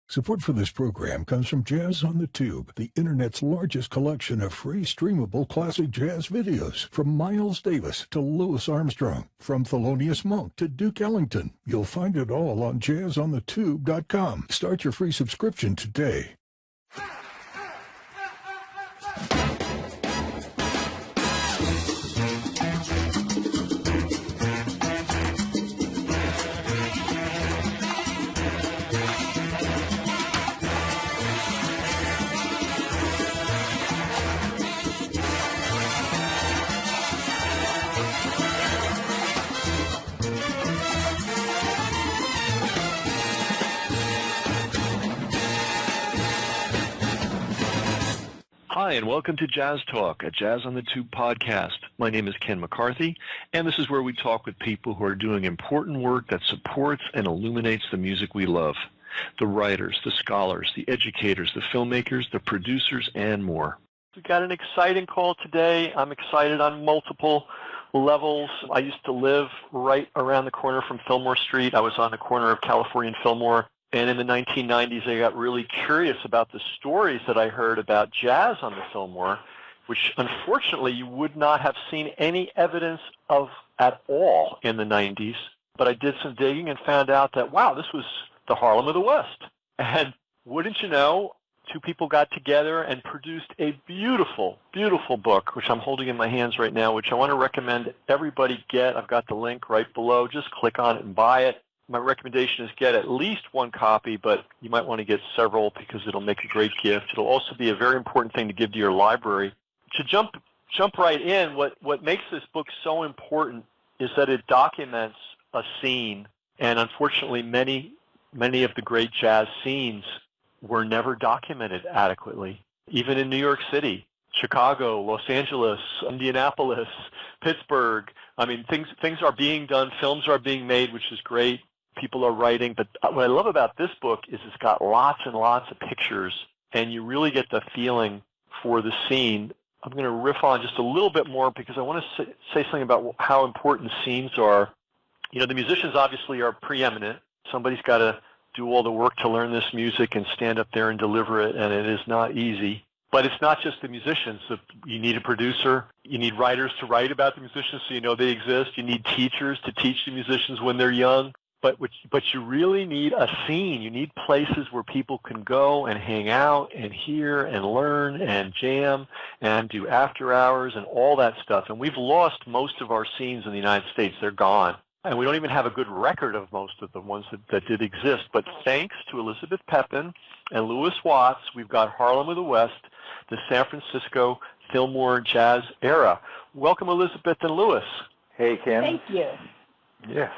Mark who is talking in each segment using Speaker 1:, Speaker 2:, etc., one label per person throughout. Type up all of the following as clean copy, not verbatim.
Speaker 1: Support for this program comes from Jazz on the Tube, the Internet's largest collection of free streamable classic jazz videos. From Miles Davis to Louis Armstrong, from Thelonious Monk to Duke Ellington. You'll find it all on jazzonthetube.com. Start your free subscription today.
Speaker 2: Hi, and welcome to Jazz Talk, a Jazz on the Tube podcast. My name is Ken McCarthy, and this is where we talk with people who are doing important work that supports and illuminates the music we love. The writers, the scholars, the educators, the filmmakers, the producers, and more. We've got an exciting call today. I'm excited on multiple levels. I used to live right around the corner from Fillmore Street. I was on the corner of California and Fillmore. And in the 1990s, I got really curious about the stories that I heard about jazz on the Fillmore, which unfortunately you would not have seen any evidence of at all in the 90s. But I did some digging and found out that, wow, this was the Harlem of the West. And wouldn't you know, two people got together and produced a beautiful, beautiful book, which I'm holding in my hands right now, which I want to recommend everybody get. I've got the link right below. Just click on it and buy it. My recommendation is get at least one copy, but you might want to get several because it'll make a great gift. It'll also be a very important thing to give to your library. To jump right in, what makes this book so important is that it documents a scene, and unfortunately many of the great jazz scenes were never documented adequately. Even in New York City, Chicago, Los Angeles, Indianapolis, Pittsburgh. I mean, things are being done, films are being made, which is great. People are writing, but what I love about this book is it's got lots and lots of pictures, and you really get the feeling for the scene. I'm going to riff on just a little bit more because I want to say something about how important scenes are. You know, the musicians obviously are preeminent. Somebody's got to do all the work to learn this music and stand up there and deliver it, and it is not easy. But it's not just the musicians. You need a producer. You need writers to write about the musicians so you know they exist. You need teachers to teach the musicians when they're young. But you really need a scene. You need places where people can go and hang out and hear and learn and jam and do after hours and all that stuff. And we've lost most of our scenes in the United States. They're gone. And we don't even have a good record of most of the ones that did exist. But thanks to Elizabeth Pepin and Louis Watts, we've got Harlem of the West, the San Francisco Fillmore Jazz Era. Welcome, Elizabeth and Louis.
Speaker 3: Hey, Ken.
Speaker 4: Thank you.
Speaker 3: Yes.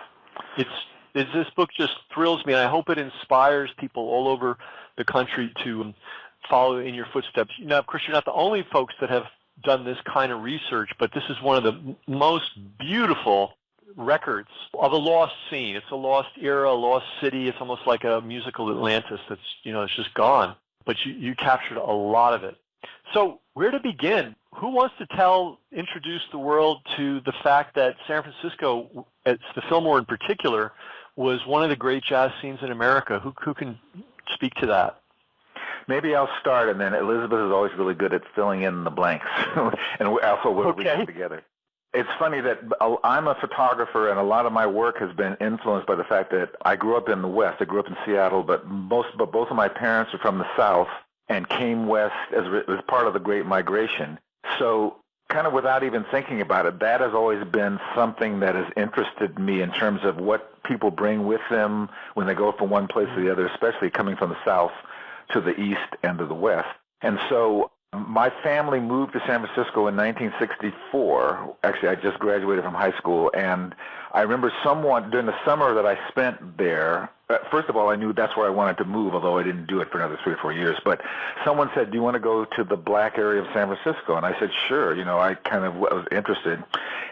Speaker 2: This book just thrills me, and I hope it inspires people all over the country to follow in your footsteps. Now, of course, you're not the only folks that have done this kind of research, but this is one of the most beautiful records of a lost scene. It's a lost era, a lost city. It's almost like a musical Atlantis that's, it's just gone. But you captured a lot of it. So where to begin? Who wants to introduce the world to the fact that San Francisco, the Fillmore in particular, was one of the great jazz scenes in America? Who can speak to that?
Speaker 3: Maybe I'll start, and then Elizabeth is always really good at filling in the blanks, and also we'll read together. It's funny that I'm a photographer, and a lot of my work has been influenced by the fact that I grew up in the West. I grew up in Seattle, but both of my parents are from the South and came west as part of the Great Migration. So kind of without even thinking about it, that has always been something that has interested me in terms of what people bring with them when they go from one place to the other, especially coming from the South to the East and to the West. And so my family moved to San Francisco in 1964. Actually, I just graduated from high school, and I remember during the summer that I spent there, first of all, I knew that's where I wanted to move, although I didn't do it for another 3 or 4 years. But someone said, do you want to go to the black area of San Francisco? And I said, sure. I kind of was interested.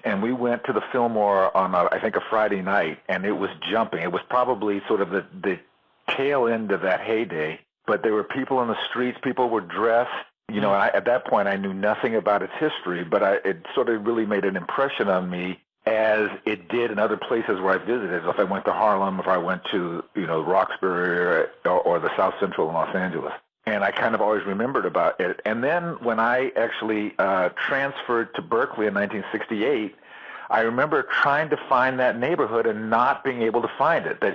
Speaker 3: And we went to the Fillmore on, I think, a Friday night, and it was jumping. It was probably sort of the tail end of that heyday. But there were people in the streets. People were dressed. At that point, I knew nothing about its history, but it sort of really made an impression on me as it did in other places where I visited. If I went to Harlem, if I went to, Roxbury or the South Central in Los Angeles. And I kind of always remembered about it. And then when I actually transferred to Berkeley in 1968, I remember trying to find that neighborhood and not being able to find it. That,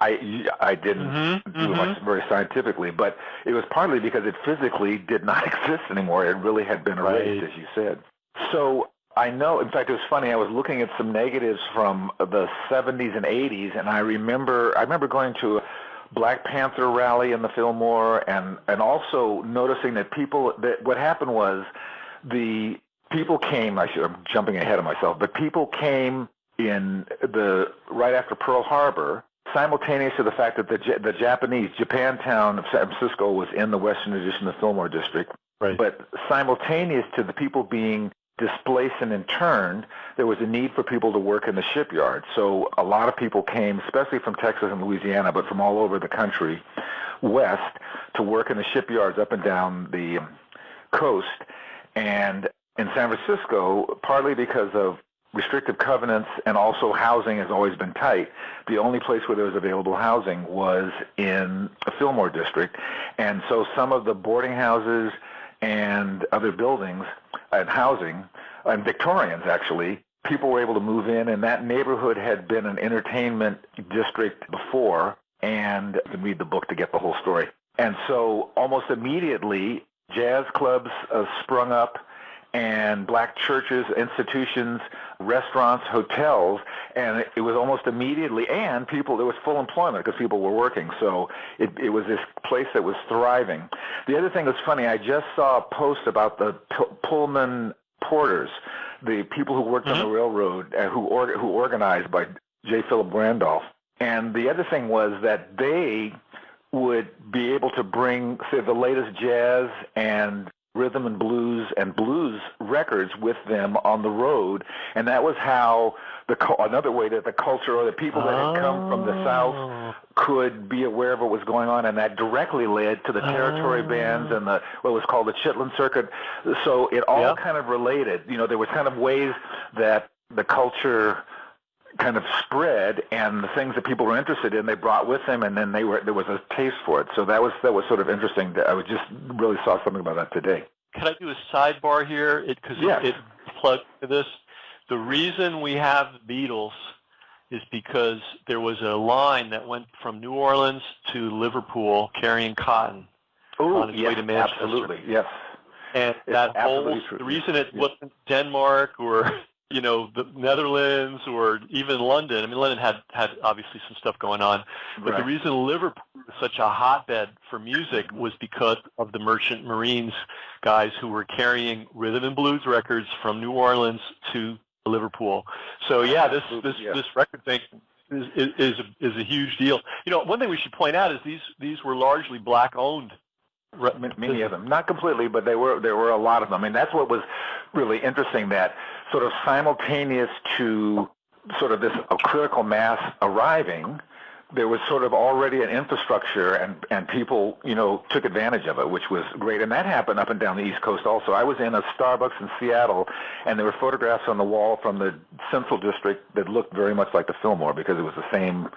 Speaker 3: I didn't do much very scientifically, but it was partly because it physically did not exist anymore. It really had been erased, as you said. So I know, in fact, it was funny, I was looking at some negatives from the 70s and 80s, and I remember going to a Black Panther rally in the Fillmore, and also noticing that what happened was the people came, I'm jumping ahead of myself, but people came right after Pearl Harbor, simultaneous to the fact that the Japantown of San Francisco was in the Western Addition of the Fillmore District, but simultaneous to the people being displaced and interned, there was a need for people to work in the shipyard. So a lot of people came, especially from Texas and Louisiana, but from all over the country west, to work in the shipyards up and down the coast. And in San Francisco, partly because of restrictive covenants and also housing has always been tight, the only place where there was available housing was in the Fillmore District. And so some of the boarding houses and other buildings and housing, and Victorians actually, people were able to move in, and that neighborhood had been an entertainment district before, and you can read the book to get the whole story. And so almost immediately, jazz clubs sprung up, and black churches, institutions, restaurants, hotels, and it was almost immediately, and there was full employment because people were working, so it was this place that was thriving. The other thing that's funny, I just saw a post about the Pullman porters, the people who worked on the railroad, who organized by J. Philip Randolph, and the other thing was that they would be able to bring, say, the latest jazz and rhythm and blues records with them on the road, and that was how another way that the culture or the people that had come from the South could be aware of what was going on, and that directly led to the territory bands and what was called the Chitlin Circuit. So it all kind of related. There was kind of ways that the culture kind of spread, and the things that people were interested in, they brought with them, and then there was a taste for it. So that was sort of interesting. I just really saw something about that today.
Speaker 2: Can I do a sidebar here? Because it plugs to this. The reason we have the Beatles is because there was a line that went from New Orleans to Liverpool carrying cotton on its way to Manchester.
Speaker 3: Absolutely, yes.
Speaker 2: And the reason it wasn't Denmark or the Netherlands or even London. I mean, London had obviously some stuff going on, but the reason Liverpool was such a hotbed for music was because of the Merchant Marines guys who were carrying rhythm and blues records from New Orleans to Liverpool. So this record thing is a huge deal. One thing we should point out is these were largely black owned.
Speaker 3: Many of them, not completely, but there were a lot of them. I mean, that's what was really interesting, that sort of simultaneous to sort of this critical mass arriving, there was sort of already an infrastructure, and people, took advantage of it, which was great. And that happened up and down the East Coast also. I was in a Starbucks in Seattle, and there were photographs on the wall from the Central District that looked very much like the Fillmore, because it was the same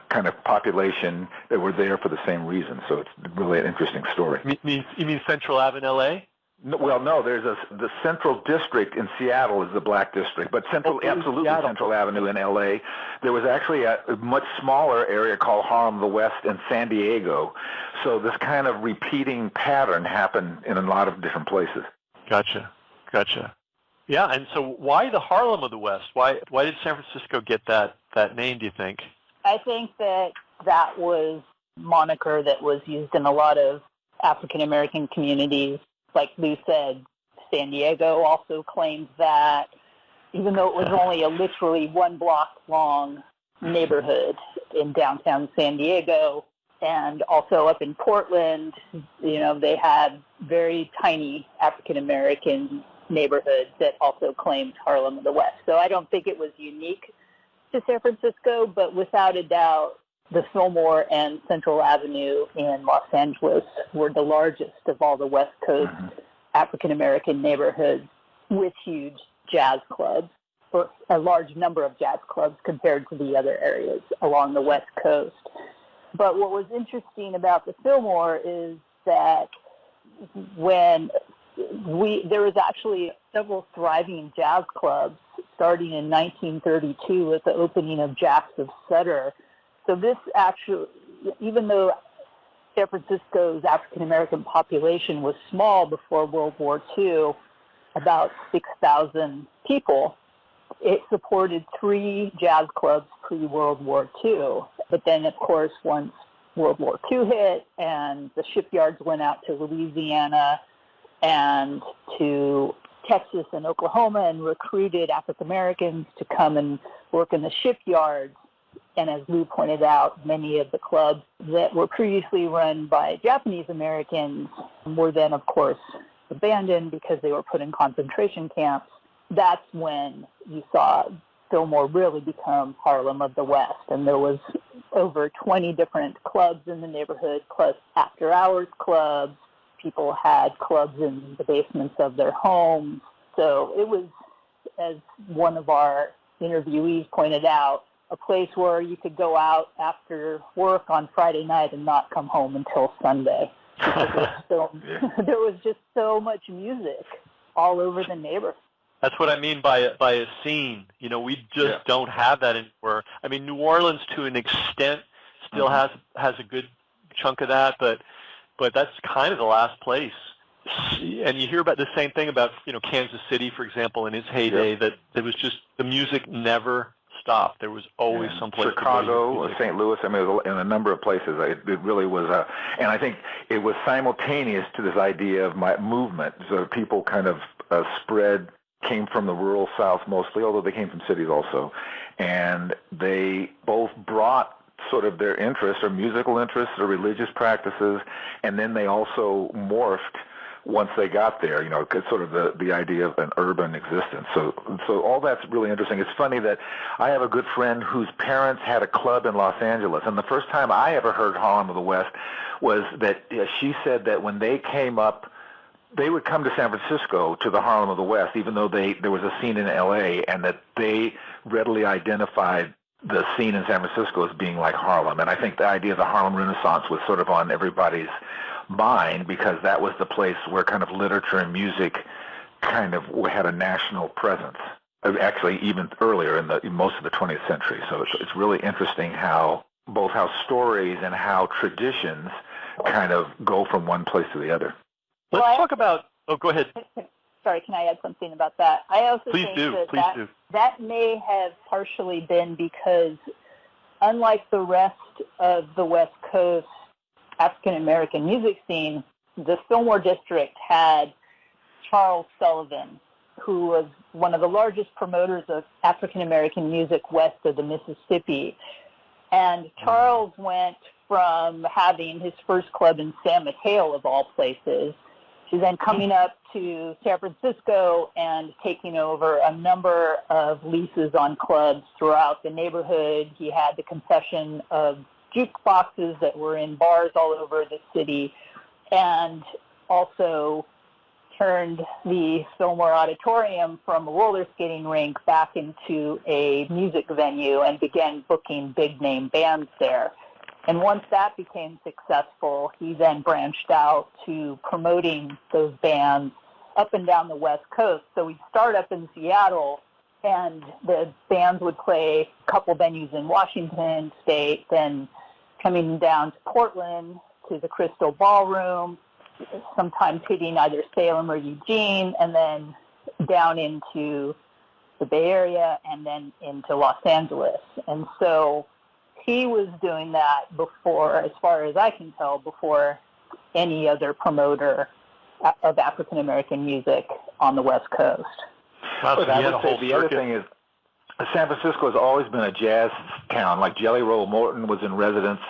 Speaker 3: kind of population that were there for the same reason. So it's really an interesting story.
Speaker 2: You mean Central Ave in L.A.?
Speaker 3: No, there's the Central District in Seattle is the black district, but Central Avenue in L.A. There was actually a much smaller area called Harlem the West in San Diego. So this kind of repeating pattern happened in a lot of different places.
Speaker 2: Gotcha. Yeah, and so why the Harlem of the West? Why did San Francisco get that name, do you think?
Speaker 4: I think that was moniker that was used in a lot of African-American communities. Like Lou said, San Diego also claims that, even though it was only a literally 1 block long neighborhood in downtown San Diego, and also up in Portland, they had very tiny African-American neighborhoods that also claimed Harlem of the West. So I don't think it was unique to San Francisco, but without a doubt, the Fillmore and Central Avenue in Los Angeles were the largest of all the West Coast African-American neighborhoods with huge jazz clubs. a large number of jazz clubs compared to the other areas along the West Coast. But what was interesting about the Fillmore is that when there was actually several thriving jazz clubs starting in 1932 with the opening of Jacks of Sutter. So this actually, even though San Francisco's African-American population was small before World War II, about 6,000 people, it supported 3 jazz clubs pre-World War II. But then, of course, once World War II hit and the shipyards went out to Louisiana and to Texas and Oklahoma and recruited African Americans to come and work in the shipyards. And as Lou pointed out, many of the clubs that were previously run by Japanese Americans were then, of course, abandoned because they were put in concentration camps. That's when you saw Fillmore really become Harlem of the West. And there was over 20 different clubs in the neighborhood, plus after-hours clubs. People had clubs in the basements of their homes. So it was, as one of our interviewees pointed out, a place where you could go out after work on Friday night and not come home until Sunday. There was just so much music all over the neighborhood.
Speaker 5: That's what I mean by a scene. You know, we just don't have that anymore. I mean, New Orleans, to an extent, still has a good chunk of that, but that's kind of the last place. And you hear about the same thing about, you know, Kansas City, for example, in its heyday, that there was just, the music never stopped. There was always someplace.
Speaker 3: Chicago, St. Louis, I mean, it was in a number of places. It really was, and I think it was simultaneous to this idea of movement. So people kind of spread, came from the rural South mostly, although they came from cities also, and they both brought sort of their interests, or musical interests, or religious practices, and then they also morphed once they got there, you know, sort of the idea of an urban existence. So all that's really interesting. It's funny that I have a good friend whose parents had a club in Los Angeles, and the first time I ever heard Harlem of the West was that she said that when they came up, they would come to San Francisco to the Harlem of the West, even though there was a scene in L.A., and that they readily identified the scene in San Francisco as being like Harlem. And I think the idea of the Harlem Renaissance was sort of on everybody's mind because that was the place where kind of literature and music kind of had a national presence, actually even earlier in most of the 20th century. So it's really interesting how stories and how traditions kind of go from one place to the other.
Speaker 5: Let's talk about, go ahead.
Speaker 4: Sorry, can I add something about that? I also
Speaker 5: Please
Speaker 4: think
Speaker 5: do.
Speaker 4: That may have partially been because, unlike the rest of the West Coast African-American music scene, the Fillmore District had Charles Sullivan, who was one of the largest promoters of African-American music west of the Mississippi. And Charles went from having his first club in San Mateo, of all places, to then coming up to San Francisco and taking over a number of leases on clubs throughout the neighborhood. He had the concession of jukeboxes that were in bars all over the city, and also turned the Fillmore Auditorium from a roller skating rink back into a music venue and began booking big-name bands there. And once that became successful, he then branched out to promoting those bands up and down the West Coast. So we'd start up in Seattle, and the bands would play a couple venues in Washington State, then coming down to Portland to the Crystal Ballroom, sometimes hitting either Salem or Eugene, and then down into the Bay Area and then into Los Angeles. And so he was doing that before, as far as I can tell, before any other promoter of African-American music on the West Coast.
Speaker 3: But I would say the other thing is San Francisco has always been a jazz town. Like Jelly Roll Morton was in residence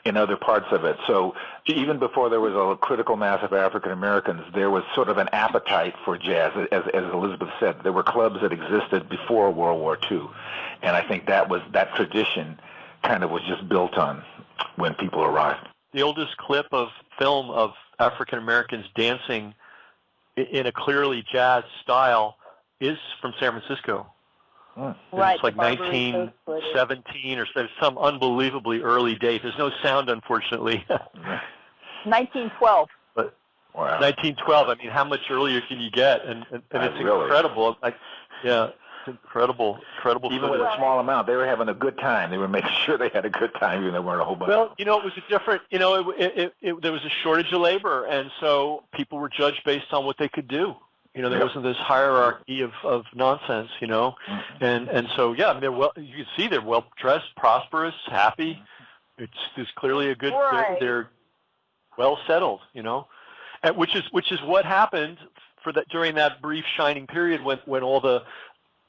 Speaker 3: in other parts of it. So even before there was a critical mass of African Americans, there was sort of an appetite for jazz. As Elizabeth said, there were clubs that existed before World War II. And I think that tradition kind of was just built on when people arrived.
Speaker 5: The oldest clip of film of African Americans dancing in a clearly jazz style is from San Francisco.
Speaker 4: Right.
Speaker 5: It's like 1917 or some unbelievably early date. There's no sound, unfortunately.
Speaker 4: 1912.
Speaker 5: But
Speaker 3: wow.
Speaker 5: 1912. I mean, how much earlier can you get? And it's incredible. It's incredible
Speaker 3: Even
Speaker 5: footage.
Speaker 3: with a small amount, they were having a good time. They were making sure they had a good time, even though there weren't a whole bunch.
Speaker 5: Well, it was a different. There was a shortage of labor, and so people were judged based on what they could do. There wasn't this hierarchy of nonsense, and so I mean, you can see they're well dressed, prosperous, happy. It's clearly a good.
Speaker 4: Right.
Speaker 5: They're well settled, and which is what happened during that brief shining period when all the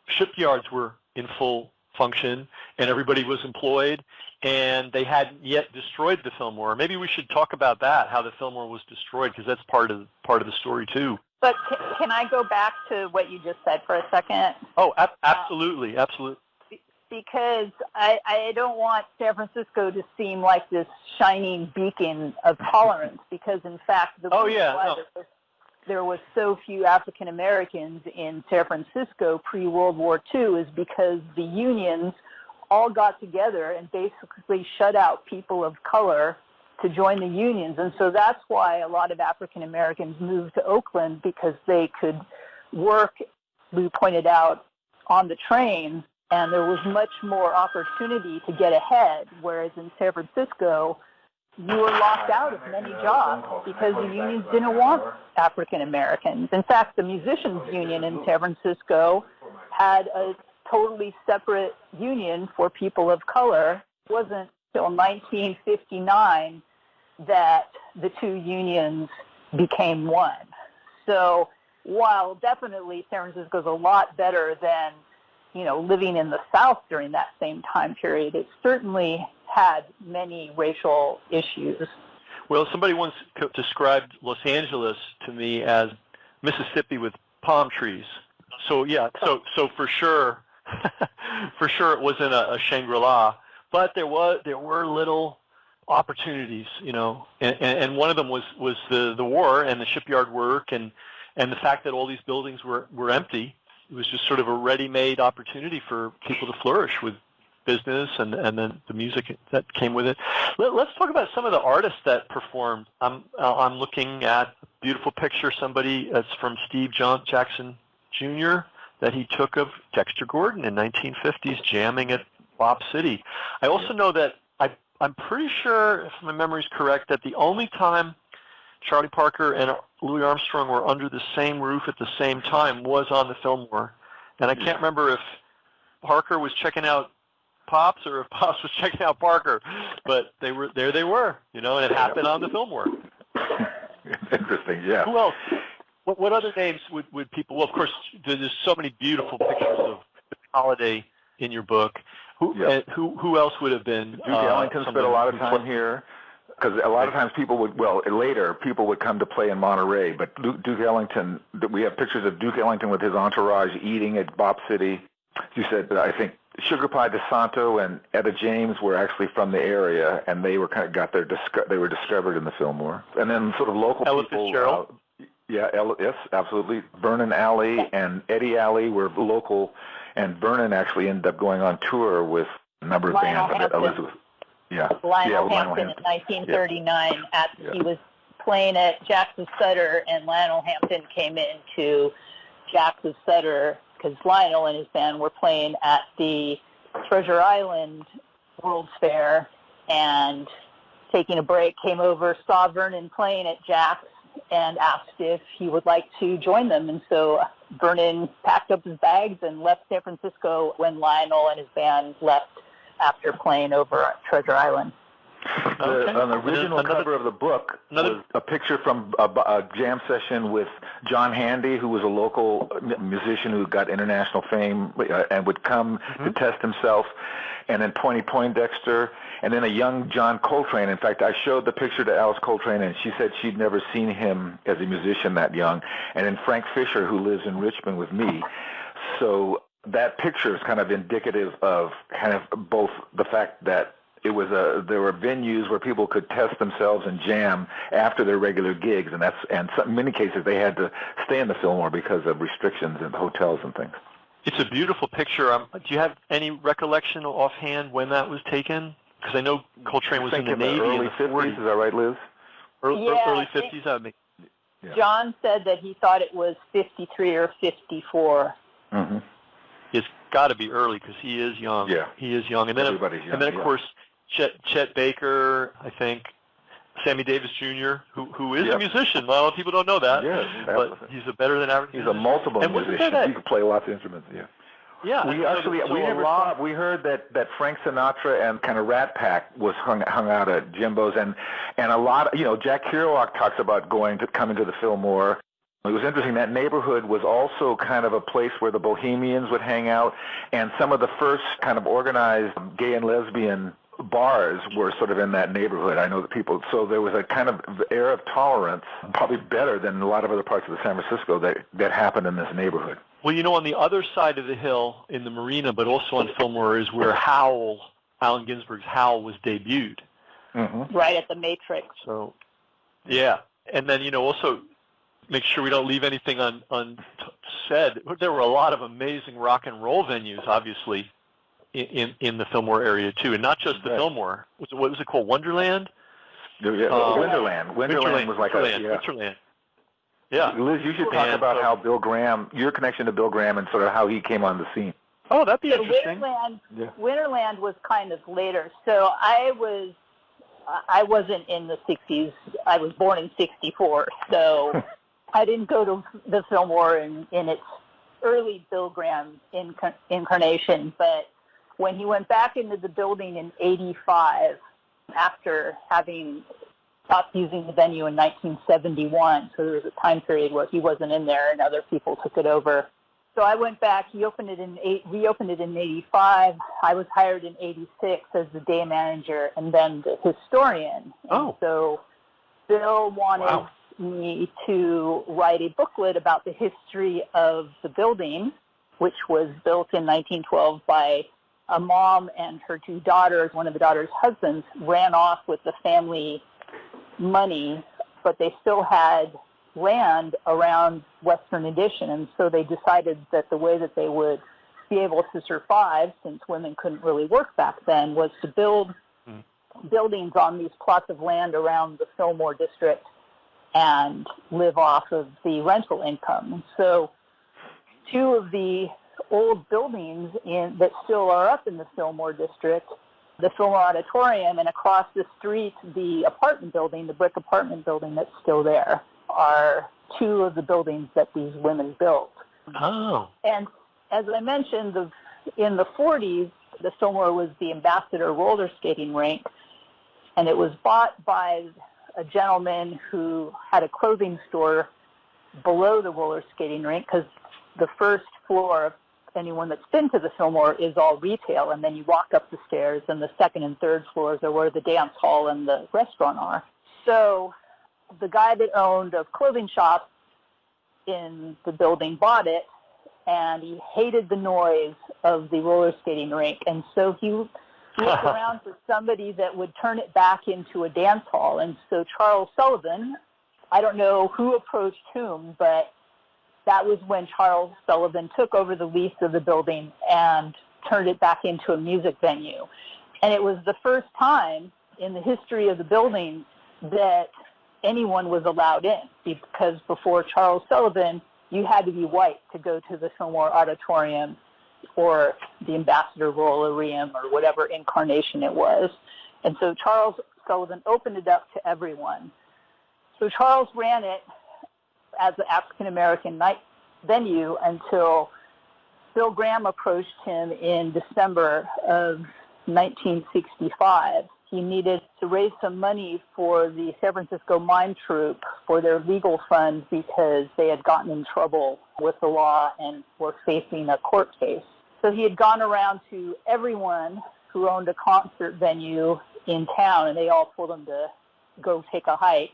Speaker 5: shipyards were in full function and everybody was employed, and they hadn't yet destroyed the Fillmore. Maybe we should talk about that, how the Fillmore was destroyed, because that's part of the story too.
Speaker 4: But can I go back to what you just said for a second?
Speaker 5: Oh, absolutely.
Speaker 4: Because I don't want San Francisco to seem like this shining beacon of tolerance, because in fact there was so few African Americans in San Francisco pre-World War II is because the unions all got together and basically shut out people of color to join the unions. And so that's why a lot of African Americans moved to Oakland, because they could work, Lou pointed out, on the train, and there was much more opportunity to get ahead, whereas in San Francisco, you were locked out of many jobs because the unions didn't want African Americans. In fact, the musicians union in San Francisco had a totally separate union for people of color. It wasn't until 1959 that the two unions became one. So while definitely San Francisco is a lot better than living in the South during that same time period, it certainly had many racial issues.
Speaker 5: Well, somebody once described Los Angeles to me as Mississippi with palm trees. So so for sure, it wasn't a Shangri-La, but there were little opportunities, and one of them was the war and the shipyard work and the fact that all these buildings were empty. It was just sort of a ready-made opportunity for people to flourish with business and then the music that came with it. Let's talk about some of the artists that performed. I'm looking at a beautiful picture, somebody that's from Steve Jackson Jr. that he took of Dexter Gordon in 1950s jamming at Bop City. I also know that I'm pretty sure, if my memory is correct, that the only time Charlie Parker and Louis Armstrong were under the same roof at the same time was on the Fillmore. And I can't remember if Parker was checking out Pops or if Pops was checking out Parker, but they were, and it happened on the Fillmore.
Speaker 3: Interesting, yeah.
Speaker 5: Who else? What other names would people? Well, of course, there's so many beautiful pictures of Holiday in your book. Who else would have been?
Speaker 3: Duke Ellington spent a lot of time here, because a lot of times people would come to play in Monterey, but Duke Ellington, we have pictures of Duke Ellington with his entourage eating at Bop City. You said, I think, Sugar Pie DeSanto and Etta James were actually from the area, and they were they were discovered in the Fillmore. And then sort of local
Speaker 5: Ella
Speaker 3: people.
Speaker 5: Fitzgerald?
Speaker 3: Yes, absolutely. Vernon Alley and Eddie Alley were local, and Vernon actually ended up going on tour with a number of
Speaker 4: Lionel
Speaker 3: bands.
Speaker 4: Hampton.
Speaker 3: Elizabeth.
Speaker 4: Lionel Hampton in 1939. He was playing at Jack's of Sutter, and Lionel Hampton came into Jack's of Sutter because Lionel and his band were playing at the Treasure Island World's Fair, and taking a break, came over, saw Vernon playing at Jack's, and asked if he would like to join them. And so Vernon packed up his bags and left San Francisco when Lionel and his band left after playing over at Treasure Island.
Speaker 3: On the original cover of the book was a picture from a jam session with John Handy, who was a local musician who got international fame and would come to test himself, and then Tony Poindexter, and then a young John Coltrane. In fact, I showed the picture to Alice Coltrane, and she said she'd never seen him as a musician that young. And then Frank Fisher, who lives in Richmond with me. So that picture is kind of indicative of kind of both the fact that there were venues where people could test themselves and jam after their regular gigs, and in many cases they had to stay in the Fillmore because of restrictions in hotels and things.
Speaker 5: It's a beautiful picture. Do you have any recollection offhand when that was taken? Because I know Coltrane was in the Navy
Speaker 3: early
Speaker 5: in the
Speaker 3: 50s.
Speaker 5: 40s.
Speaker 3: Is that right, Liz?
Speaker 5: Early 50s. I mean,
Speaker 4: John said that he thought it was 53 or 54.
Speaker 3: Mm-hmm.
Speaker 5: It's got to be early because he is young.
Speaker 3: Yeah,
Speaker 5: he is young. And then,
Speaker 3: everybody's young.
Speaker 5: And then, of course, Chet Baker, I think, Sammy Davis Jr., who is a musician. A lot of people don't know that.
Speaker 3: Yes,
Speaker 5: but he's a better than average.
Speaker 3: He's a multiple musician. He can play lots of instruments. Yeah.
Speaker 5: Yeah.
Speaker 3: We heard that Frank Sinatra and kind of Rat Pack was hung out at Jimbo's, and a lot. Jack Kerouac talks about coming to the Fillmore. It was interesting. That neighborhood was also kind of a place where the Bohemians would hang out, and some of the first kind of organized gay and lesbian bars were sort of in that neighborhood. I know that people, so there was a kind of air of tolerance, probably better than a lot of other parts of San Francisco that happened in this neighborhood.
Speaker 5: Well, on the other side of the hill in the marina, but also on Fillmore, is where Allen Ginsberg's Howl was debuted.
Speaker 3: Mm-hmm.
Speaker 4: Right at the Matrix.
Speaker 5: So, yeah. And then, also make sure we don't leave anything unsaid. There were a lot of amazing rock and roll venues, obviously, in the Fillmore area, too. And not just the Fillmore. What was it called? Wonderland?
Speaker 3: Winterland. Winterland was like
Speaker 5: Winterland. Yeah.
Speaker 3: Liz, you should talk about how Bill Graham, your connection to Bill Graham, and sort of how he came on the scene.
Speaker 5: Oh, that'd be interesting.
Speaker 4: Winterland was kind of later. So I wasn't in the 60s. I was born in 64, so I didn't go to the Fillmore in its early Bill Graham incarnation. But when he went back into the building in 85, after having stopped using the venue in 1971, so there was a time period where he wasn't in there and other people took it over. So I went back. He reopened it in 85. I was hired in 86 as the day manager and then the historian. And so Bill wanted me to write a booklet about the history of the building, which was built in 1912 by a mom and her two daughters. One of the daughters' husbands ran off with the family money, but they still had land around Western Addition, and so they decided that the way that they would be able to survive, since women couldn't really work back then, was to build buildings on these plots of land around the Fillmore district and live off of the rental income. So two of the old buildings that still are up in the Fillmore district, the Fillmore Auditorium, and across the street, the apartment building, the brick apartment building that's still there, are two of the buildings that these women built.
Speaker 5: Oh.
Speaker 4: And as I mentioned, in the 40s, the Fillmore was the Ambassador roller skating rink, and it was bought by a gentleman who had a clothing store below the roller skating rink, because the first floor, anyone that's been to the Fillmore, is all retail, and then you walk up the stairs, and the second and third floors are where the dance hall and the restaurant are. So the guy that owned a clothing shop in the building bought it, and he hated the noise of the roller skating rink, and so he looked around for somebody that would turn it back into a dance hall. And so Charles Sullivan, I don't know who approached whom, but that was when Charles Sullivan took over the lease of the building and turned it back into a music venue. And it was the first time in the history of the building that anyone was allowed in, because before Charles Sullivan, you had to be white to go to the Fillmore Auditorium or the Ambassador Rollerium or whatever incarnation it was. And so Charles Sullivan opened it up to everyone. So Charles ran it as an African-American night venue until Bill Graham approached him in December of 1965. He needed to raise some money for the San Francisco Mime Troupe for their legal fund because they had gotten in trouble with the law and were facing a court case. So he had gone around to everyone who owned a concert venue in town, and they all told him to go take a hike.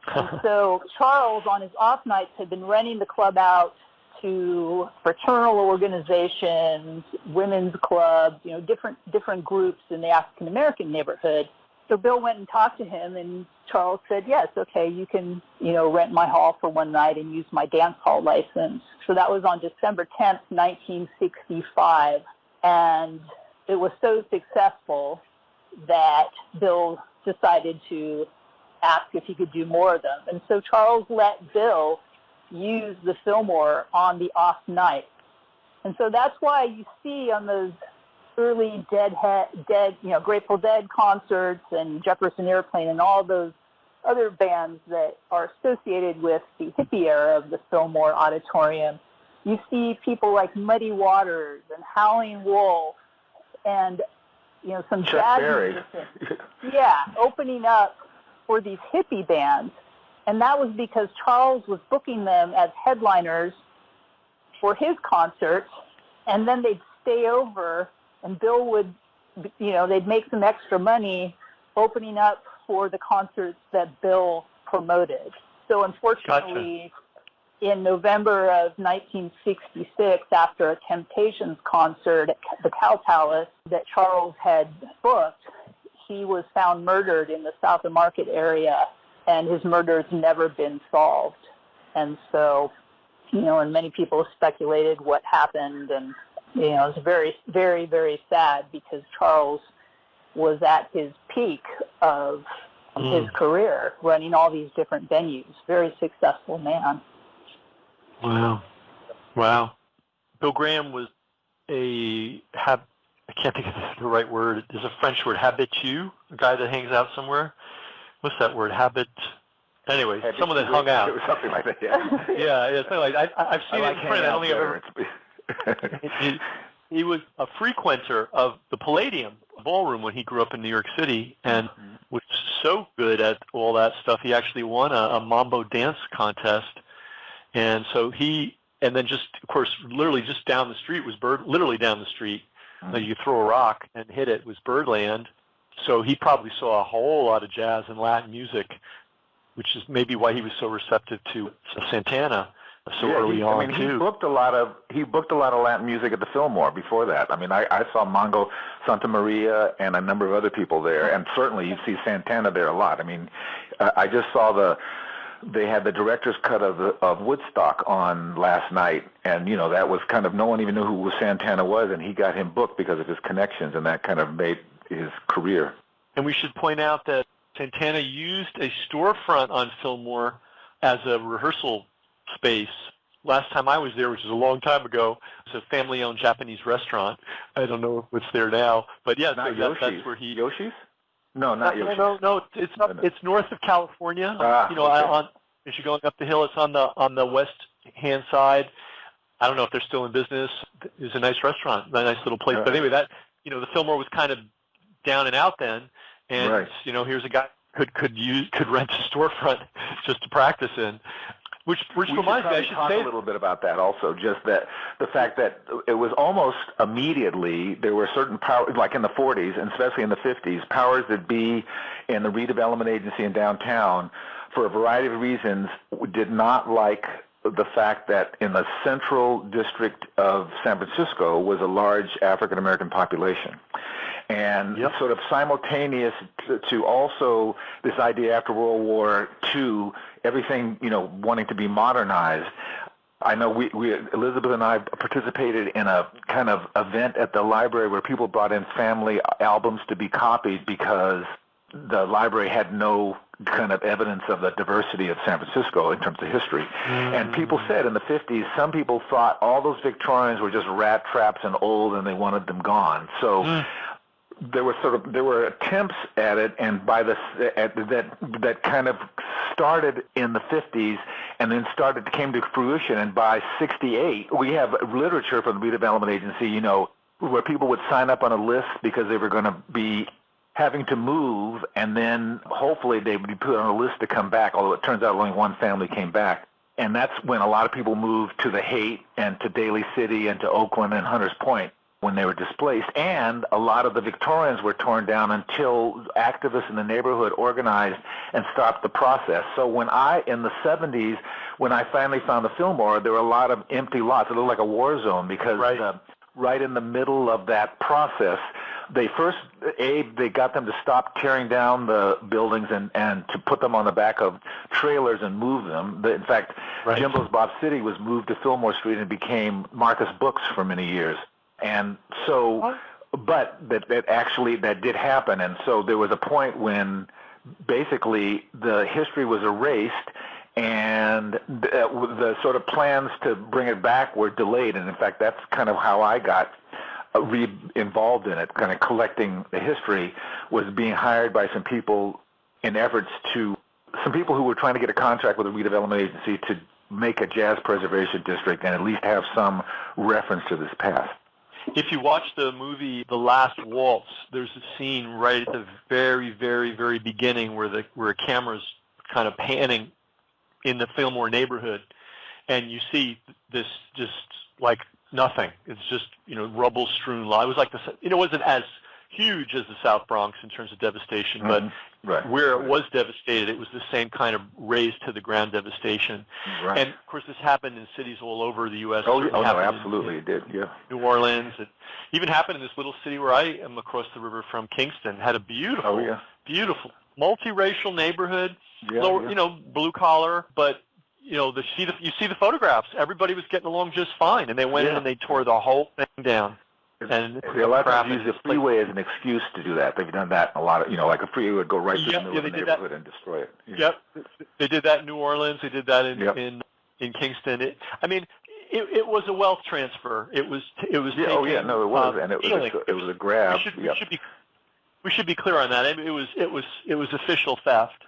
Speaker 4: And so Charles, on his off nights, had been renting the club out to fraternal organizations, women's clubs, different groups in the African American neighborhood. So Bill went and talked to him, and Charles said, yes, okay, you can, rent my hall for one night and use my dance hall license So that was on December 10th, 1965. And it was so successful that Bill decided to ask if he could do more of them. And so Charles let Bill use the Fillmore on the off night. And so that's why you see on those early Grateful Dead concerts and Jefferson Airplane and all those other bands that are associated with the hippie era of the Fillmore Auditorium, you see people like Muddy Waters and Howlin' Wolf and some jazz musicians, opening up for these hippie bands. And that was because Charles was booking them as headliners for his concerts, and then they'd stay over, and Bill would, they'd make some extra money opening up for the concerts that Bill promoted. So unfortunately, in November of 1966, after a Temptations concert at the Cow Palace that Charles had booked, he was found murdered in the South of Market area, and his murder has never been solved. And so, and many people speculated what happened, and, it's very, very, very sad because Charles was at his peak of his career, running all these different venues. Very successful man.
Speaker 5: Wow. Bill Graham was I can't think of the right word. There's a French word, habitu, a guy that hangs out somewhere. What's that word? Anyway, someone that hung out.
Speaker 3: It was something like that, yeah.
Speaker 5: Yeah, something like that. I've seen it in print. I don't think I've ever. He was a frequenter of the Palladium ballroom when he grew up in New York City, and was so good at all that stuff. He actually won a mambo dance contest, and so and then just, of course, literally just down the street was literally down the street. You throw a rock and hit it was Birdland. So he probably saw a whole lot of jazz and Latin music, which is maybe why he was so receptive to Santana early on too.
Speaker 3: He booked a lot of Latin music at the Fillmore before that. I mean, I saw Mongo Santa Maria and a number of other people there, and certainly you see Santana there a lot. I mean, I just saw they had the director's cut of Woodstock on last night, and that was kind of, no one even knew who Santana was, and he got him booked because of his connections, and that kind of made his career.
Speaker 5: And we should point out that Santana used a storefront on Fillmore as a rehearsal space. Last time I was there, which is a long time ago, it's a family-owned Japanese restaurant. I don't know what's there now, but yeah,
Speaker 3: not
Speaker 5: so that's where he.
Speaker 3: Yoshi's? No, not Yoshi's.
Speaker 5: No. It's north of California.
Speaker 3: Okay.
Speaker 5: As you're going up the hill, it's on the west hand side. I don't know if they're still in business. It's a nice restaurant, a nice little place. Right. But anyway, the Fillmore was kind of down and out then, and
Speaker 3: right.
Speaker 5: Here's a guy could rent a storefront just to practice in. Which reminds me, I should
Speaker 3: talk
Speaker 5: say
Speaker 3: a little bit about that also. Just that the fact that it was almost immediately, there were certain powers, like in the 40s and especially in the 50s, powers that be in the redevelopment agency in downtown, for a variety of reasons, did not like the fact that in the central district of San Francisco was a large African-American population. And sort of simultaneous to also this idea after World War II, everything, wanting to be modernized. I know we Elizabeth and I participated in a kind of event at the library where people brought in family albums to be copied because the library had no kind of evidence of the diversity of San Francisco in terms of history. And people said in the 50s, some people thought all those Victorians were just rat traps and old and they wanted them gone. So there were attempts at it, and that kind of started in the 50s and then came to fruition. And by 68, we have literature from the redevelopment agency, where people would sign up on a list because they were going to be having to move, and then hopefully they would be put on a list to come back, although it turns out only one family came back. And that's when a lot of people moved to the Haight and to Daly City and to Oakland and Hunters Point when they were displaced. And a lot of the Victorians were torn down until activists in the neighborhood organized and stopped the process. So in the 70s, when I finally found the Fillmore, there were a lot of empty lots. It looked like a war zone because right in the middle of that process, they got them to stop tearing down the buildings and to put them on the back of trailers and move them. In fact,
Speaker 5: Right.
Speaker 3: Jimbo's Bob City was moved to Fillmore Street and became Marcus Books for many years. And so, but that did happen. And so there was a point when basically the history was erased, and the sort of plans to bring it back were delayed. And in fact, that's kind of how I got involved in it, kind of collecting the history, was being hired by some people some people who were trying to get a contract with a redevelopment agency to make a jazz preservation district and at least have some reference to this past.
Speaker 5: If you watch the movie The Last Waltz, there's a scene right at the very, very, very beginning where a camera's kind of panning in the Fillmore neighborhood, and you see this just like nothing. It's just, rubble-strewn lot. It was like it wasn't as huge as the South Bronx in terms of devastation, but where it was devastated, it was the same kind of razed to the ground devastation.
Speaker 3: Right.
Speaker 5: And of course, this happened in cities all over the U.S.
Speaker 3: No, absolutely, it did. Yeah.
Speaker 5: New Orleans. It even happened in this little city where I am across the river from, Kingston. Had a beautiful, beautiful multiracial neighborhood. Blue collar, but you see the photographs. Everybody was getting along just fine, and they went in and they tore the whole thing down. And
Speaker 3: a lot of times use the freeway as an excuse to do that. They've done that a lot of, like a freeway would go right through the middle of the neighborhood and destroy it.
Speaker 5: Yeah. Yep, they did that in New Orleans. They did that in Kingston. It was a wealth transfer. It was.
Speaker 3: It was, and it was a grab.
Speaker 5: We should be clear on that. It was official theft.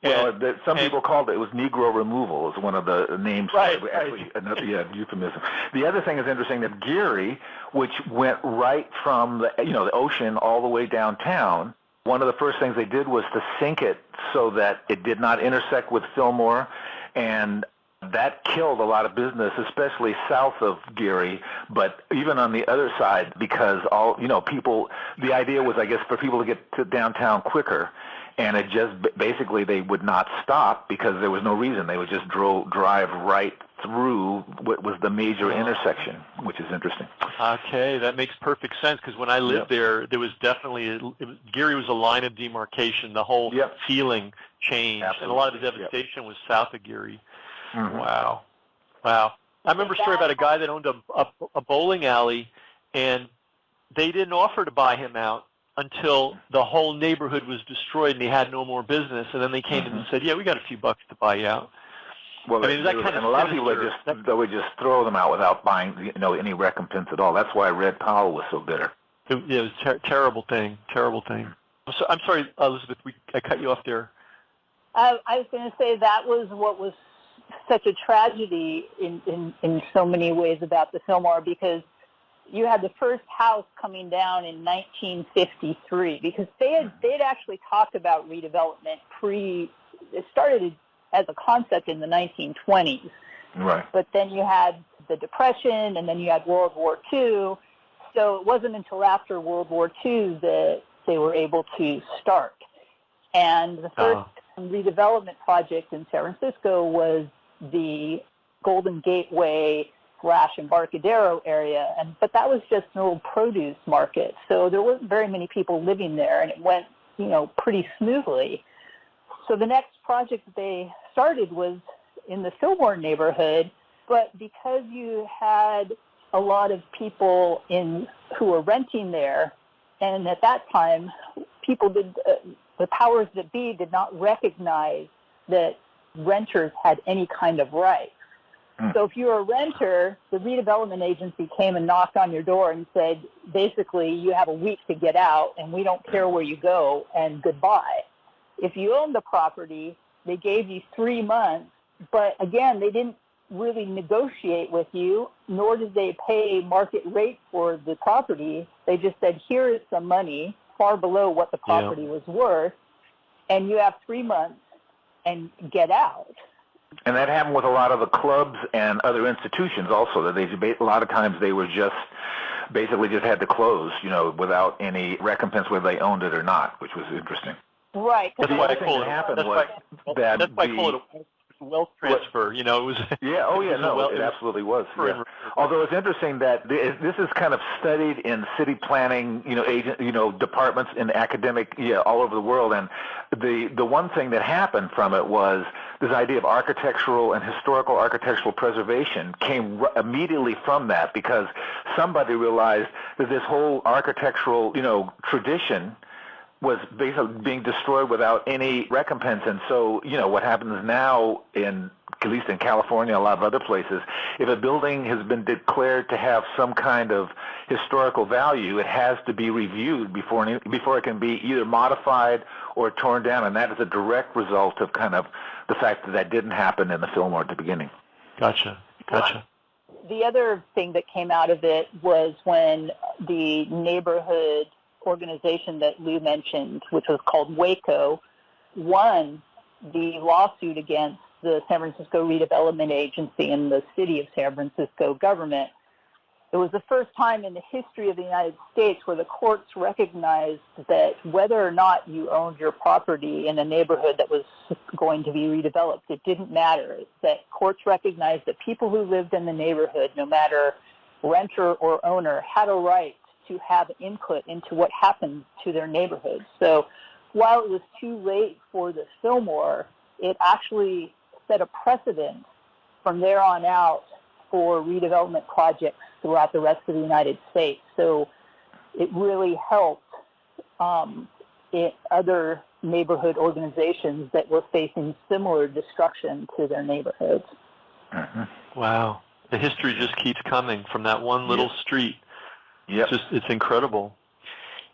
Speaker 3: Well, some people called it was Negro removal is one of the names. Actually, another euphemism. The other thing is interesting that Geary, which went right from the ocean all the way downtown, one of the first things they did was to sink it so that it did not intersect with Fillmore, and that killed a lot of business, especially south of Geary, but even on the other side, because the idea was, I guess, for people to get to downtown quicker. And it just basically they would not stop because there was no reason. They would just drive right through what was the major intersection, which is interesting.
Speaker 5: Okay, that makes perfect sense because when I lived there was definitely Geary was a line of demarcation. The whole feeling changed, and a lot of the devastation was south of Geary. Mm-hmm. Wow. I remember a story about a guy that owned a bowling alley, and they didn't offer to buy him out until the whole neighborhood was destroyed and he had no more business. And then they came in and said, "Yeah, we got a few bucks to buy you out."
Speaker 3: Well, and a lot of people would just throw them out without buying any recompense at all. That's why Red Powell was so bitter.
Speaker 5: It was a terrible thing. So, I'm sorry, Elizabeth, I cut you off there.
Speaker 4: I was going to say that was what was such a tragedy in so many ways about the Fillmore, because you had the first house coming down in 1953, because they had actually talked about redevelopment it started as a concept in the 1920s.
Speaker 3: Right.
Speaker 4: But then you had the Depression, and then you had World War II. So it wasn't until after World War II that they were able to start. And the first redevelopment project in San Francisco was the Golden Gateway / Embarcadero area, but that was just an old produce market, so there wasn't very many people living there, and it went, pretty smoothly. So the next project that they started was in the Fillmore neighborhood, but because you had a lot of people who were renting there, and at that time, the powers that be did not recognize that renters had any kind of right. So if you were a renter, the redevelopment agency came and knocked on your door and said, basically, you have a week to get out, and we don't care where you go, and goodbye. If you owned the property, they gave you 3 months, but again, they didn't really negotiate with you, nor did they pay market rate for the property. They just said, here is some money, far below what the property was worth, and you have 3 months and get out.
Speaker 3: And that happened with a lot of the clubs and other institutions also, that a lot of times they were basically just had to close, without any recompense whether they owned it or not, which was interesting.
Speaker 4: Right.
Speaker 5: That's why I call it a wealth transfer, it was.
Speaker 3: It absolutely was. Yeah. Although it's interesting that this is kind of studied in city planning, departments in academic, all over the world. And the one thing that happened from it was this idea of architectural and historical architectural preservation came immediately from that, because somebody realized that this whole architectural, tradition was basically being destroyed without any recompense. And so, what happens now at least in California, a lot of other places, if a building has been declared to have some kind of historical value, it has to be reviewed before it can be either modified or torn down. And that is a direct result of kind of the fact that didn't happen in the Fillmore at the beginning.
Speaker 5: Gotcha.
Speaker 4: The other thing that came out of it was when the neighborhood organization that Lou mentioned, which was called Waco, won the lawsuit against the San Francisco Redevelopment Agency and the city of San Francisco government. It was the first time in the history of the United States where the courts recognized that whether or not you owned your property in a neighborhood that was going to be redeveloped, it didn't matter. That courts recognized that people who lived in the neighborhood, no matter renter or owner, had a right to have input into what happened to their neighborhood. So while it was too late for the Fillmore, it actually set a precedent from there on out for redevelopment projects throughout the rest of the United States. So it really helped other neighborhood organizations that were facing similar destruction to their neighborhoods.
Speaker 3: Mm-hmm.
Speaker 5: Wow. The history just keeps coming from that one little street.
Speaker 3: Yep.
Speaker 5: It's incredible.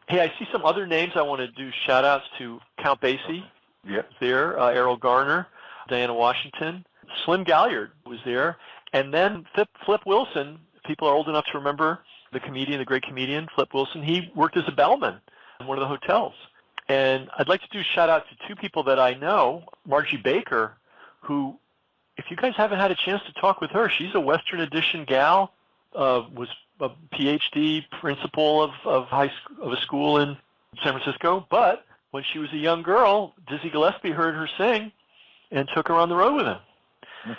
Speaker 5: Hey, I see some other names I want to do shout-outs to. Count Basie.
Speaker 3: Yep.
Speaker 5: There, Errol Garner, Diana Washington, Slim Galliard was there, and then Flip Wilson. People are old enough to remember the great comedian, Flip Wilson. He worked as a bellman in one of the hotels. And I'd like to do a shout-out to two people that I know, Margie Baker, who, if you guys haven't had a chance to talk with her, she's a Western Addition gal, was a PhD principal of a school in San Francisco. But when she was a young girl, Dizzy Gillespie heard her sing and took her on the road with him.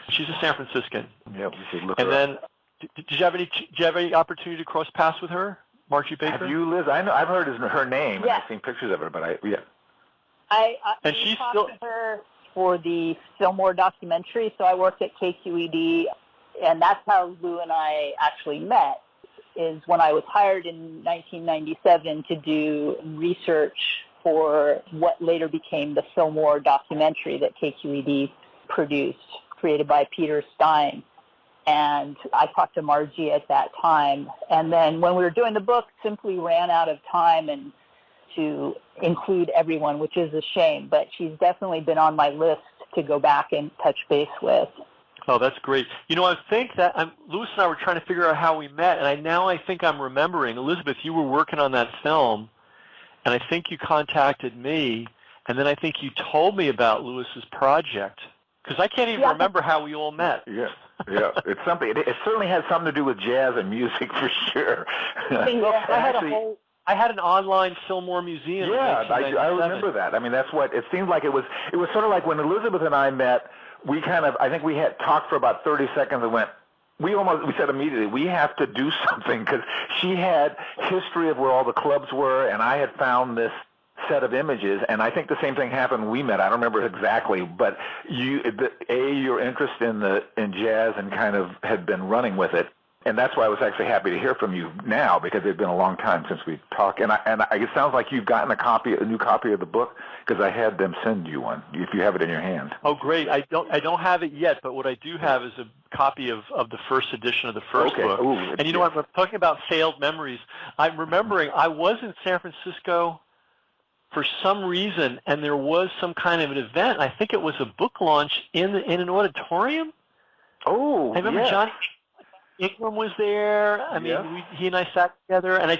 Speaker 5: She's a San Franciscan.
Speaker 3: Yeah, we should look
Speaker 5: and
Speaker 3: her
Speaker 5: then,
Speaker 3: up.
Speaker 5: Did you have any opportunity to cross paths with her, Margie Baker?
Speaker 3: Have you, Liz? I know I've heard her name,
Speaker 4: Yeah.
Speaker 3: and I've seen pictures of her, but
Speaker 4: I
Speaker 5: and she's
Speaker 4: talked
Speaker 5: still
Speaker 4: to her for the Fillmore documentary. So I worked at KQED, and that's how Lou and I actually met. Is when I was hired in 1997 to do research for what later became the Fillmore documentary that KQED produced, created by Peter Stein. And I talked to Margie at that time. And then when we were doing the book, simply ran out of time and to include everyone, which is a shame. But she's definitely been on my list to go back and touch base with.
Speaker 5: Oh, that's great. I think that Louis and I were trying to figure out how we met, and I think I'm remembering. Elizabeth, you were working on that film, and I think you contacted me, and then I think you told me about Louis's project, because I can't even remember how we all met.
Speaker 3: Yeah. It's something. It certainly has something to do with jazz and music for sure.
Speaker 5: I had an online Fillmore museum.
Speaker 3: Yeah, I remember that. I mean, that's what it seemed like. It was sort of like when Elizabeth and I met. I think we had talked for about 30 seconds and we said immediately, we have to do something, because she had history of where all the clubs were, and I had found this set of images, and I think the same thing happened when we met. I don't remember exactly, but your interest in jazz and kind of had been running with it. And that's why I was actually happy to hear from you now, because it's been a long time since we talked. And it sounds like you've gotten a new copy of the book, because I had them send you one, if you have it in your hand.
Speaker 5: Oh, great. I don't have it yet, but what I do have is a copy of the first edition of the first book.
Speaker 3: Ooh,
Speaker 5: and what? I'm talking about failed memories. I'm remembering I was in San Francisco for some reason, and there was some kind of an event. I think it was a book launch in an auditorium.
Speaker 3: Oh,
Speaker 5: I remember Johnny Ingram was there. I mean, he and I sat together, and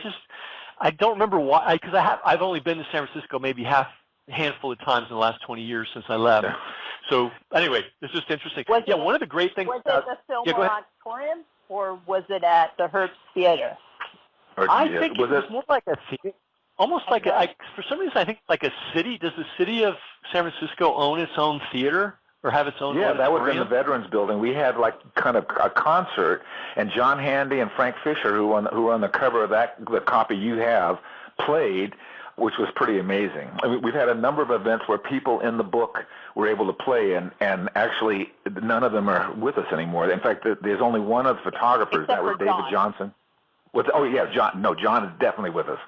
Speaker 5: I don't remember why, because I've only been to San Francisco maybe a handful of times in the last 20 years since I left. So anyway, it's just interesting. One of the great things.
Speaker 4: Was it the Fillmore Auditorium, or was it at the Herbst Theater?
Speaker 5: I think it was more like a theater. Almost like for some reason, I think like a city. Does the city of San Francisco own its own theater or have its own?
Speaker 3: Yeah,
Speaker 5: auditorium?
Speaker 3: that was in the Veterans Building. We had like kind of a concert, and John Handy and Frank Fisher, who were on the cover of the copy you have, played which was pretty amazing. I mean, we've had a number of events where people in the book were able to play, and actually none of them are with us anymore. In fact, there's only one of the photographers.
Speaker 4: Except
Speaker 3: that was
Speaker 4: for
Speaker 3: David
Speaker 4: John.
Speaker 3: Johnson. Oh, yeah, John. No, John is definitely with us.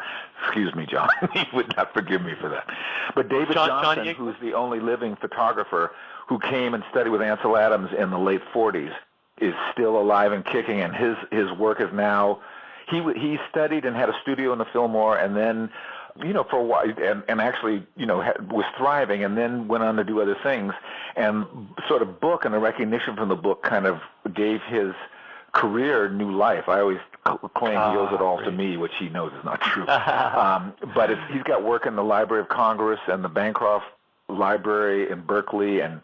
Speaker 3: Excuse me, John. He would not forgive me for that. But David Johnson, who's the only living photographer who came and studied with Ansel Adams in the late 40s, is still alive and kicking, and his work is now, he studied and had a studio in the Fillmore, and then, for a while, and actually, was thriving, and then went on to do other things, and sort of book and the recognition from the book kind of gave his career new life. I always claim he owes it all to me, which he knows is not true. But he's got work in the Library of Congress and the Bancroft Library in Berkeley, and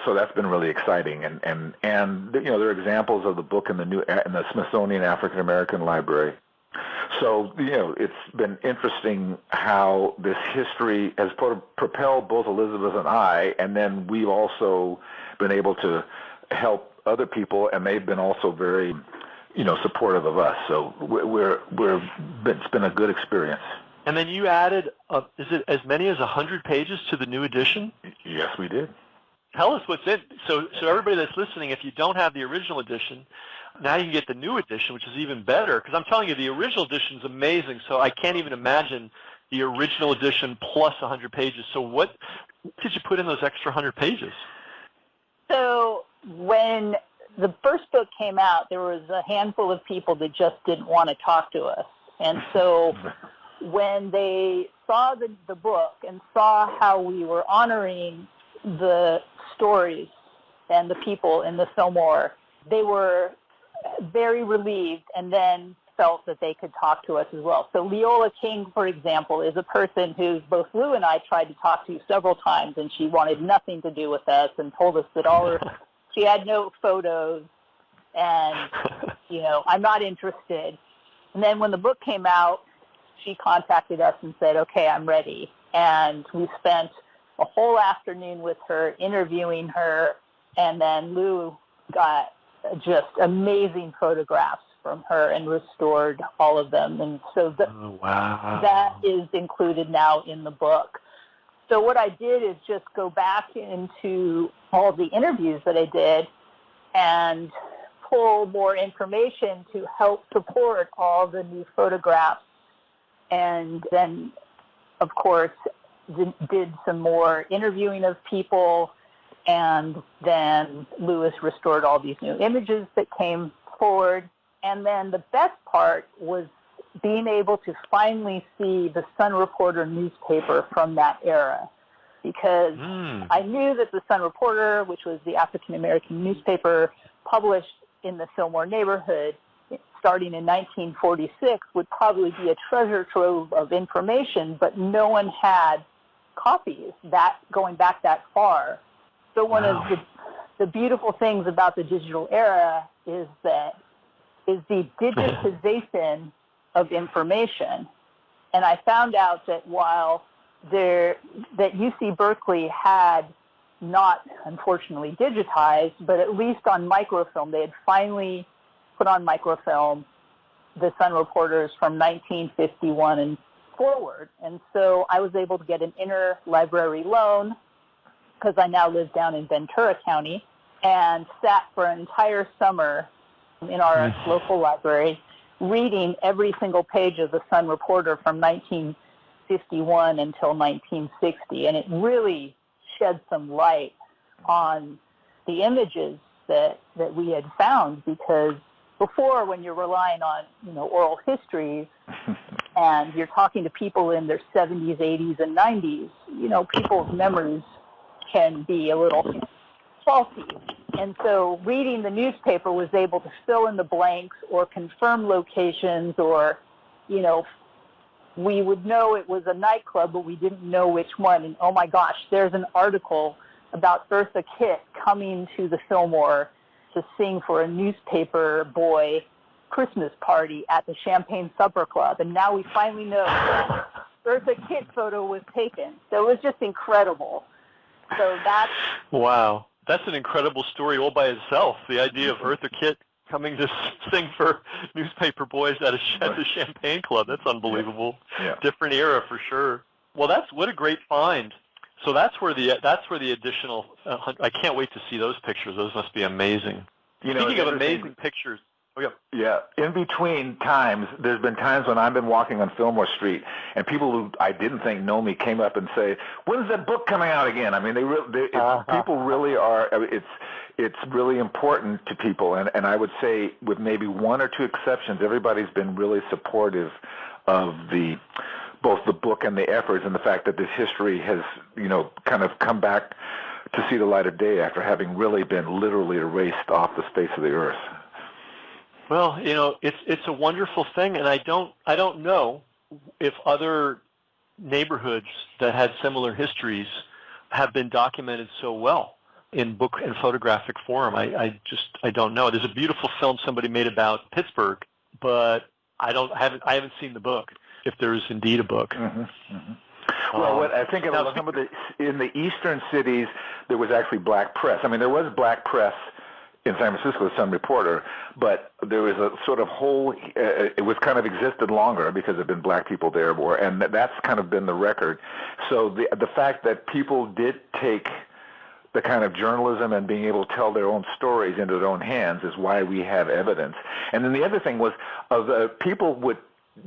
Speaker 3: so that's been really exciting. And there are examples of the book in the Smithsonian African American Library. So it's been interesting how this history has propelled both Elizabeth and I, and then we've also been able to help other people, and they've been also very, supportive of us. So it's been a good experience.
Speaker 5: And then you added, is it as many as 100 pages to the new edition?
Speaker 3: Yes, we did.
Speaker 5: Tell us what's in. So everybody that's listening, if you don't have the original edition, now you can get the new edition, which is even better. Because I'm telling you, the original edition is amazing. So I can't even imagine the original edition plus 100 pages. So what did you put in those extra 100 pages?
Speaker 4: So when the first book came out, there was a handful of people that just didn't want to talk to us. And so when they saw the book and saw how we were honoring the stories and the people in the Fillmore, they were very relieved and then felt that they could talk to us as well. So Leola King, for example, is a person who both Lou and I tried to talk to several times, and she wanted nothing to do with us and told us that she had no photos, and, I'm not interested. And then when the book came out, she contacted us and said, okay, I'm ready. And we spent a whole afternoon with her, interviewing her, and then Lou got just amazing photographs from her and restored all of them. And so that is included now in the book. So what I did is just go back into all the interviews that I did and pull more information to help support all the new photographs. And then, of course, did some more interviewing of people, and then Lewis restored all these new images that came forward. And then the best part was being able to finally see the Sun Reporter newspaper from that era, because I knew that the Sun Reporter, which was the African-American newspaper published in the Fillmore neighborhood starting in 1946, would probably be a treasure trove of information, but no one had copies going back that far. So one of the beautiful things about the digital era is the digitization of information. And I found out that while that UC Berkeley had not, unfortunately, digitized, but at least on microfilm, they had finally put on microfilm the Sun Reporters from 1951 and forward. And so I was able to get an interlibrary loan, because I now live down in Ventura County, and sat for an entire summer in our local library reading every single page of the Sun Reporter from 1951 until 1960. And it really shed some light on the images that we had found, because before, when you're relying on oral histories and you're talking to people in their 70s, 80s, and 90s, people's memories can be a little faulty. And so reading the newspaper was able to fill in the blanks or confirm locations, or, we would know it was a nightclub, but we didn't know which one. And, oh, my gosh, there's an article about Eartha Kitt coming to the Fillmore to sing for a newspaper boy Christmas party at the Champagne Supper Club. And now we finally know that Eartha Kitt photo was taken. So it was just incredible. So that's...
Speaker 5: Wow. That's an incredible story all by itself, the idea of Eartha Kitt coming to sing for newspaper boys at the Champagne Club. That's unbelievable.
Speaker 3: Yeah.
Speaker 5: Different era for sure. Well, what a great find. So that's where the additional. I can't wait to see those pictures. Those must be amazing. Speaking of amazing pictures. Oh, yeah.
Speaker 3: Yeah. In between times, there's been times when I've been walking on Fillmore Street, and people who I didn't think know me came up and say, "When's that book coming out again?" I mean, people really are. I mean, it's really important to people, and I would say, with maybe one or two exceptions, everybody's been really supportive of both the book and the efforts, and the fact that this history has, kind of come back to see the light of day after having really been literally erased off the face of the earth.
Speaker 5: Well, it's a wonderful thing, and I don't know if other neighborhoods that had similar histories have been documented so well in book and photographic form. I don't know. There's a beautiful film somebody made about Pittsburgh, but I haven't seen the book, if there is indeed a book.
Speaker 3: Mm-hmm, mm-hmm. Well, I think in the eastern cities, there was actually black press. I mean, there was black press in San Francisco, the Sun Reporter, but there was a sort of it was kind of existed longer because there have been black people there more, and that's kind of been the record. So the fact that people did take the kind of journalism and being able to tell their own stories into their own hands is why we have evidence. And then the other thing was, people would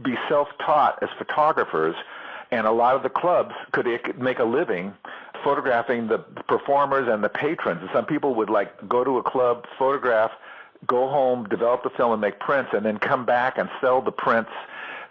Speaker 3: be self-taught as photographers, and a lot of the clubs could make a living photographing the performers and the patrons. And some people would go to a club, photograph, go home, develop the film and make prints, and then come back and sell the prints,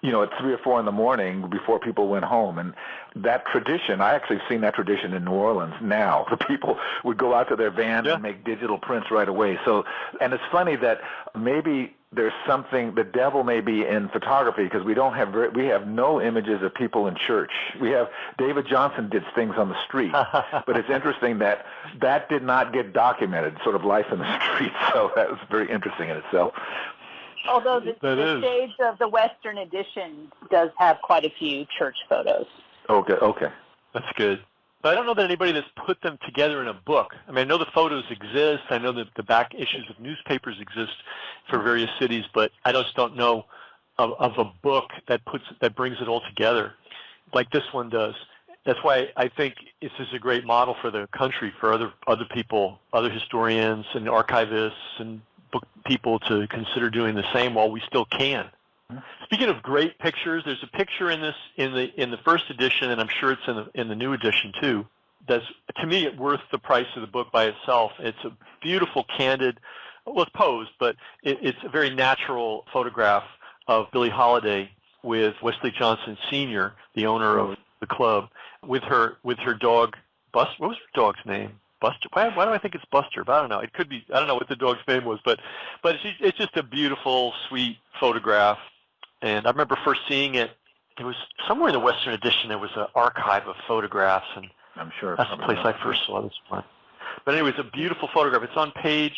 Speaker 3: at 3 or 4 in the morning before people went home. And that tradition, I actually seen that tradition in New Orleans now. The people would go out to their van and make digital prints right away. So, and it's funny that maybe there's something, the devil may be in photography, because we have no images of people in church. We have, David Johnson did things on the street, but it's interesting that did not get documented, sort of life in the street. So that was very interesting in itself.
Speaker 4: Although the stage of the Western edition does have quite a few church photos.
Speaker 3: Okay.
Speaker 5: That's good. But I don't know that anybody that's put them together in a book. I mean, I know the photos exist. I know that the back issues of newspapers exist for various cities, but I just don't know of a book that brings it all together like this one does. That's why I think this is a great model for the country, for other people, other historians and archivists and book people to consider doing the same while we still can. Speaking of great pictures, there's a picture in the first edition, and I'm sure it's in the new edition too. That's, to me, worth the price of the book by itself. It's a beautiful, candid, well, it's posed, but it's a very natural photograph of Billie Holiday with Wesley Johnson Sr., the owner of the club, with her dog Buster. What was her dog's name? Buster. Why do I think it's Buster? But I don't know. It could be. I don't know what the dog's name was, but it's just a beautiful, sweet photograph. And I remember first seeing it. It was somewhere in the Western edition. There was an archive of photographs, and
Speaker 3: I'm sure
Speaker 5: that's the place I first saw this one. But anyway, it's a beautiful photograph. It's on page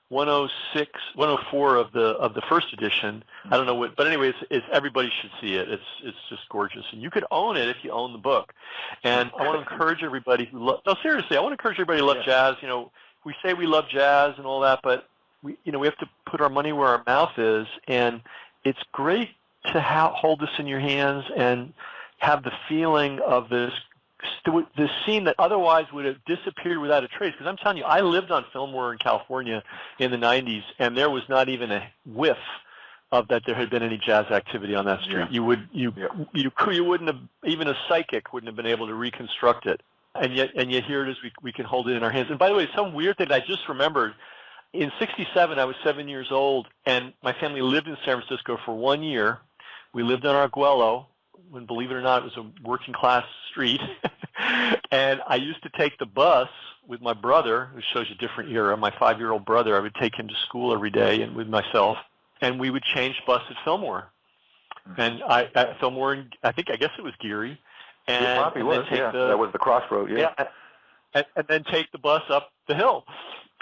Speaker 5: 104 of the first edition. I don't know what, but anyway, everybody should see it. It's just gorgeous, and you could own it if you own the book. And I want to encourage everybody seriously, I want to encourage everybody who loves jazz. We say we love jazz and all that, but we have to put our money where our mouth is, and it's great to hold this in your hands and have the feeling of this scene that otherwise would have disappeared without a trace. Because I'm telling you, I lived on Fillmore in California in the 90s, and there was not even a whiff of that there had been any jazz activity on that street. You wouldn't have, even a psychic wouldn't have been able to reconstruct it. And yet here it is, we can hold it in our hands. And by the way, some weird thing I just remembered, in '67, I was 7 years old, and my family lived in San Francisco for 1 year. We lived on Arguello, when, believe it or not, it was a working-class street. And I used to take the bus with my brother, which shows you a different era. My 5-year-old brother, I would take him to school every day and with myself, and we would change bus at Fillmore. And at Fillmore, I guess it was Geary. And,
Speaker 3: it probably was, that was the crossroad,
Speaker 5: and then take the bus up the hill.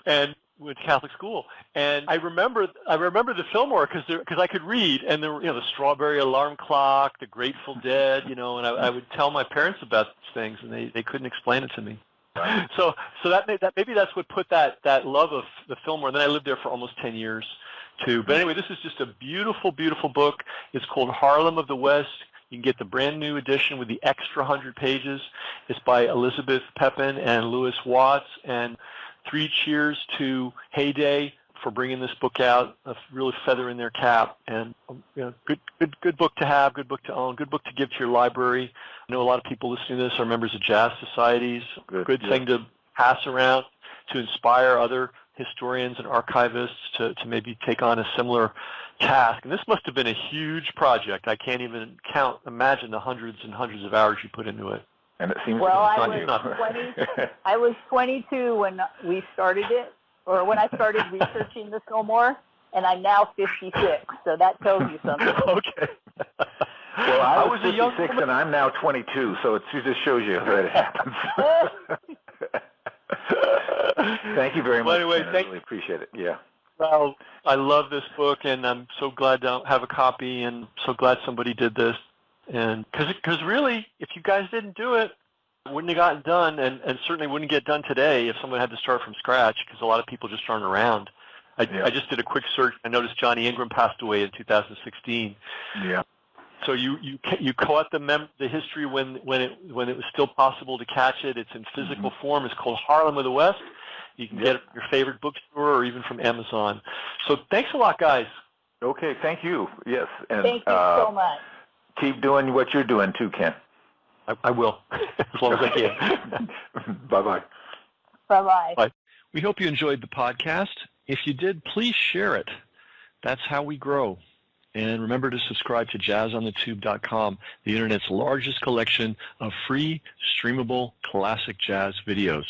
Speaker 5: And went to Catholic school, and I remember the Fillmore because I could read, and there were the Strawberry Alarm Clock, the Grateful Dead, and I would tell my parents about these things, and they couldn't explain it to me. Right. So that maybe that's what put that love of the Fillmore. And then I lived there for almost 10 years, too. But anyway, this is just a beautiful, beautiful book. It's called Harlem of the West. You can get the brand new edition with the extra 100 pages. It's by Elizabeth Pepin and Louis Watts. And 3 cheers to Heyday for bringing this book out, a really feather in their cap. And good book to have, good book to own, good book to give to your library. I know a lot of people listening to this are members of jazz societies. Good thing to pass around to inspire other historians and archivists to maybe take on a similar task. And this must have been a huge project. I can't even imagine the hundreds and hundreds of hours you put into it.
Speaker 3: And it seems
Speaker 4: I was 22 when we started it, or when I started researching the Fillmore, and I'm now 56, so that tells you something.
Speaker 5: Okay.
Speaker 3: Well, I was 56 and I'm now 22, so it just shows you that it happens. Thank you very much.
Speaker 5: Anyway,
Speaker 3: I really appreciate it. Yeah.
Speaker 5: Well, I love this book, and I'm so glad to have a copy, and so glad somebody did this. And because really, if you guys didn't do it, it wouldn't have gotten done, and certainly wouldn't get done today if someone had to start from scratch, because a lot of people just aren't around. I just did a quick search. I noticed Johnny Ingram passed away in 2016.
Speaker 3: Yeah.
Speaker 5: So you caught the history when it was still possible to catch it. It's in physical form. It's called Harlem of the West. You can get it from your favorite bookstore or even from Amazon. So thanks a lot, guys.
Speaker 3: Okay, thank you. Yes, and
Speaker 4: thank you so much.
Speaker 3: Keep doing what you're doing too, Ken.
Speaker 5: I will, as long as I can.
Speaker 3: Bye-bye.
Speaker 4: Bye-bye.
Speaker 5: Bye.
Speaker 2: We hope you enjoyed the podcast. If you did, please share it. That's how we grow. And remember to subscribe to JazzOnTheTube.com, the Internet's largest collection of free, streamable, classic jazz videos.